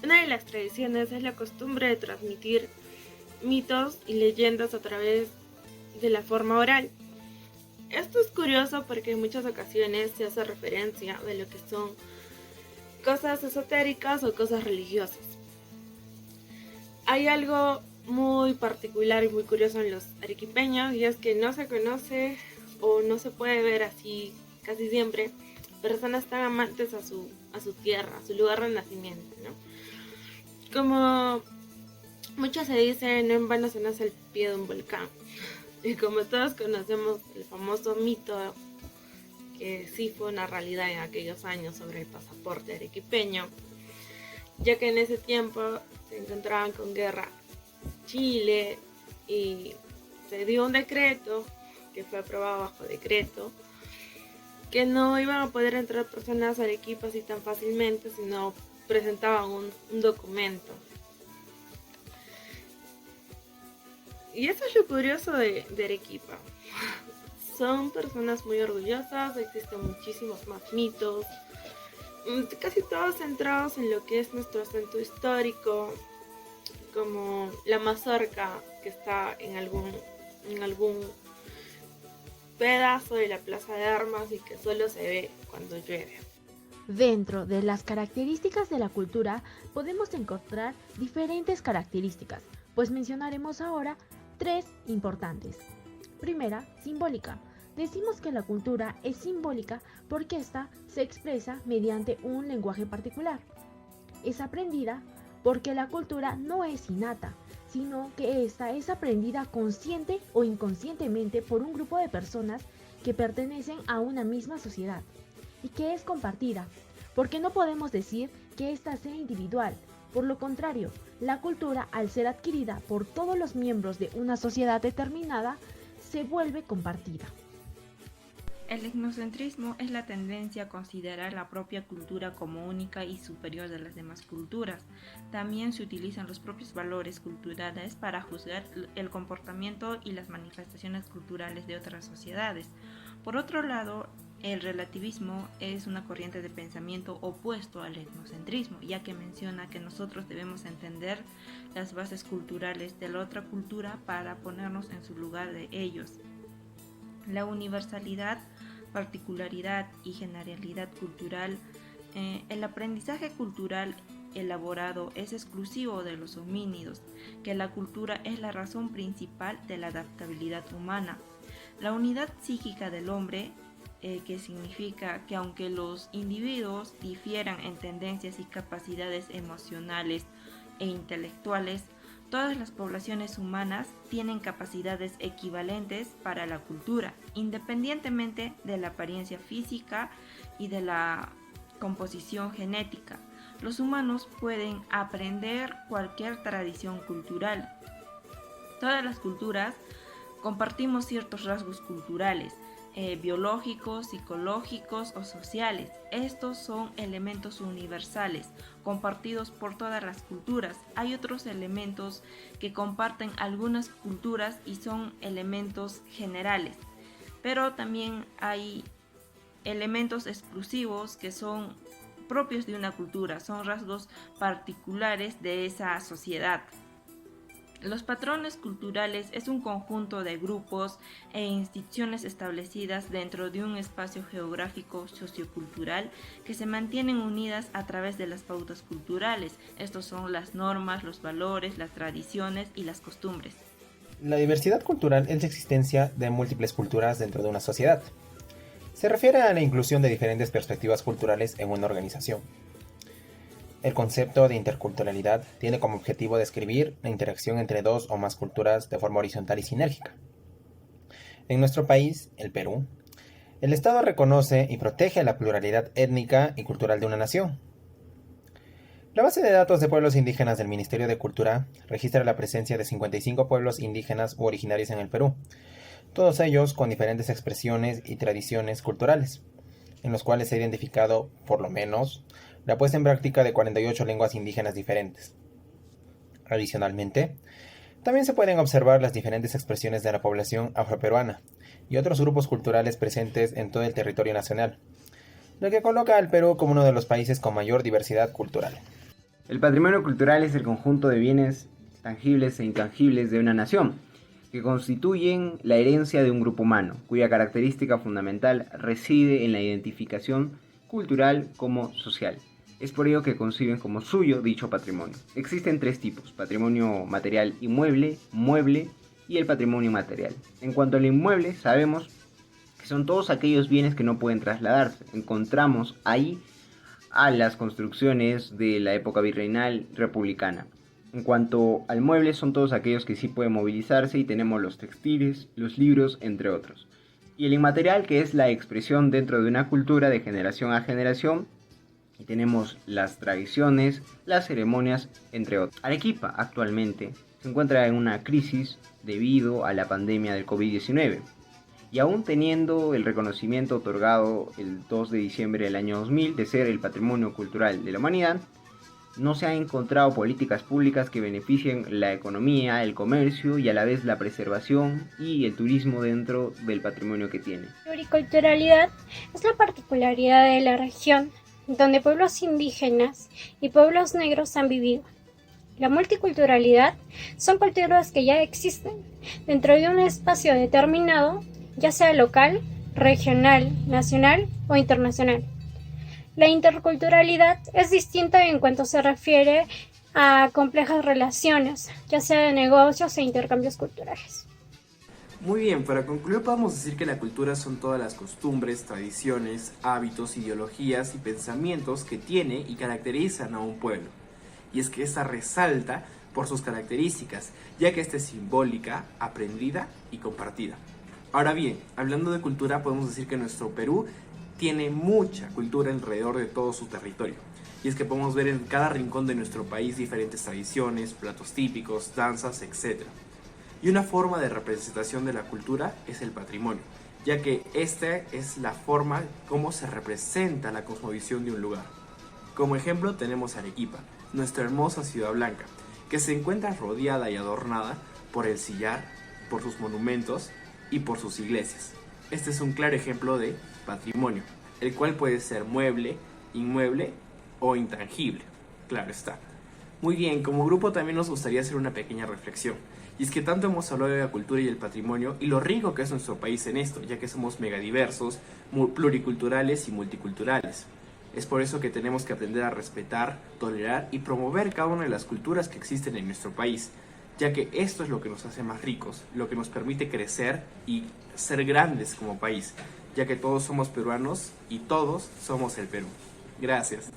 Una de las tradiciones es la costumbre de transmitir mitos y leyendas a través de la forma oral. Esto es curioso porque en muchas ocasiones se hace referencia de lo que son cosas esotéricas o cosas religiosas. Hay algo muy particular y muy curioso en los arequipeños y es que no se conoce o no se puede ver así casi siempre personas tan amantes a su tierra, a su lugar de nacimiento, ¿no? Como mucho se dice, no en vano se nace al pie de un volcán. Y como todos conocemos el famoso mito que sí fue una realidad en aquellos años sobre el pasaporte arequipeño, ya que en ese tiempo se encontraban con guerra Chile y se dio un decreto que fue aprobado bajo decreto que no iban a poder entrar personas a Arequipa así tan fácilmente si no presentaban un documento. Y eso es lo curioso de Arequipa. Son personas muy orgullosas, existen muchísimos más mitos, casi todos centrados en lo que es nuestro centro histórico, como la mazorca que está en algún pedazo de la plaza de armas y que solo se ve cuando llueve. Dentro de las características de la cultura podemos encontrar diferentes características, pues mencionaremos ahora tres importantes. Primera, simbólica. Decimos que la cultura es simbólica porque ésta se expresa mediante un lenguaje particular. Es aprendida porque la cultura no es innata, sino que ésta es aprendida consciente o inconscientemente por un grupo de personas que pertenecen a una misma sociedad y que es compartida, porque no podemos decir que ésta sea individual. Por lo contrario, la cultura, al ser adquirida por todos los miembros de una sociedad determinada, se vuelve compartida. El etnocentrismo es la tendencia a considerar la propia cultura como única y superior de las demás culturas. También se utilizan los propios valores culturales para juzgar el comportamiento y las manifestaciones culturales de otras sociedades. Por otro lado, el relativismo es una corriente de pensamiento opuesto al etnocentrismo, ya que menciona que nosotros debemos entender las bases culturales de la otra cultura para ponernos en su lugar de ellos. La universalidad, particularidad y generalidad cultural. El aprendizaje cultural elaborado es exclusivo de los homínidos, que la cultura es la razón principal de la adaptabilidad humana. La unidad psíquica del hombre, que significa que aunque los individuos difieran en tendencias y capacidades emocionales e intelectuales, todas las poblaciones humanas tienen capacidades equivalentes para la cultura, independientemente de la apariencia física y de la composición genética. Los humanos pueden aprender cualquier tradición cultural. Todas las culturas compartimos ciertos rasgos culturales, biológicos, psicológicos o sociales. Estos son elementos universales, compartidos por todas las culturas. Hay otros elementos que comparten algunas culturas y son elementos generales, pero también hay elementos exclusivos que son propios de una cultura, son rasgos particulares de esa sociedad. Los patrones culturales es un conjunto de grupos e instituciones establecidas dentro de un espacio geográfico sociocultural que se mantienen unidas a través de las pautas culturales. Estos son las normas, los valores, las tradiciones y las costumbres. La diversidad cultural es la existencia de múltiples culturas dentro de una sociedad. Se refiere a la inclusión de diferentes perspectivas culturales en una organización. El concepto de interculturalidad tiene como objetivo describir la interacción entre dos o más culturas de forma horizontal y sinérgica. En nuestro país, el Perú, el Estado reconoce y protege la pluralidad étnica y cultural de una nación. La base de datos de pueblos indígenas del Ministerio de Cultura registra la presencia de 55 pueblos indígenas u originarios en el Perú, todos ellos con diferentes expresiones y tradiciones culturales, en los cuales se ha identificado, por lo menos, la puesta en práctica de 48 lenguas indígenas diferentes. Adicionalmente, también se pueden observar las diferentes expresiones de la población afroperuana y otros grupos culturales presentes en todo el territorio nacional, lo que coloca al Perú como uno de los países con mayor diversidad cultural. El patrimonio cultural es el conjunto de bienes tangibles e intangibles de una nación, que constituyen la herencia de un grupo humano, cuya característica fundamental reside en la identificación cultural como social. Es por ello que conciben como suyo dicho patrimonio. Existen tres tipos: patrimonio material inmueble, mueble y el patrimonio inmaterial. En cuanto al inmueble, sabemos que son todos aquellos bienes que no pueden trasladarse. Encontramos ahí a las construcciones de la época virreinal republicana. En cuanto al mueble, son todos aquellos que sí pueden movilizarse, y tenemos los textiles, los libros, entre otros. Y el inmaterial, que es la expresión dentro de una cultura de generación a generación, y tenemos las tradiciones, las ceremonias, entre otros. Arequipa actualmente se encuentra en una crisis debido a la pandemia del COVID-19. Y aún teniendo el reconocimiento otorgado el 2 de diciembre del año 2000 de ser el Patrimonio Cultural de la Humanidad, no se han encontrado políticas públicas que beneficien la economía, el comercio y a la vez la preservación y el turismo dentro del patrimonio que tiene. La pluriculturalidad es la particularidad de la región donde pueblos indígenas y pueblos negros han vivido. La multiculturalidad son culturas que ya existen dentro de un espacio determinado, ya sea local, regional, nacional o internacional. La interculturalidad es distinta en cuanto se refiere a complejas relaciones, ya sea de negocios e intercambios culturales. Muy bien, para concluir podemos decir que la cultura son todas las costumbres, tradiciones, hábitos, ideologías y pensamientos que tiene y caracterizan a un pueblo. Y es que esta resalta por sus características, ya que esta es simbólica, aprendida y compartida. Ahora bien, hablando de cultura, podemos decir que nuestro Perú tiene mucha cultura alrededor de todo su territorio. Y es que podemos ver en cada rincón de nuestro país diferentes tradiciones, platos típicos, danzas, etc. Y una forma de representación de la cultura es el patrimonio, ya que esta es la forma como se representa la cosmovisión de un lugar. Como ejemplo tenemos Arequipa, nuestra hermosa ciudad blanca, que se encuentra rodeada y adornada por el sillar, por sus monumentos y por sus iglesias. Este es un claro ejemplo de patrimonio, el cual puede ser mueble, inmueble o intangible, claro está. Muy bien, como grupo también nos gustaría hacer una pequeña reflexión. Y es que tanto hemos hablado de la cultura y el patrimonio y lo rico que es nuestro país en esto, ya que somos megadiversos, pluriculturales y multiculturales. Es por eso que tenemos que aprender a respetar, tolerar y promover cada una de las culturas que existen en nuestro país, ya que esto es lo que nos hace más ricos, lo que nos permite crecer y ser grandes como país, ya que todos somos peruanos y todos somos el Perú. Gracias.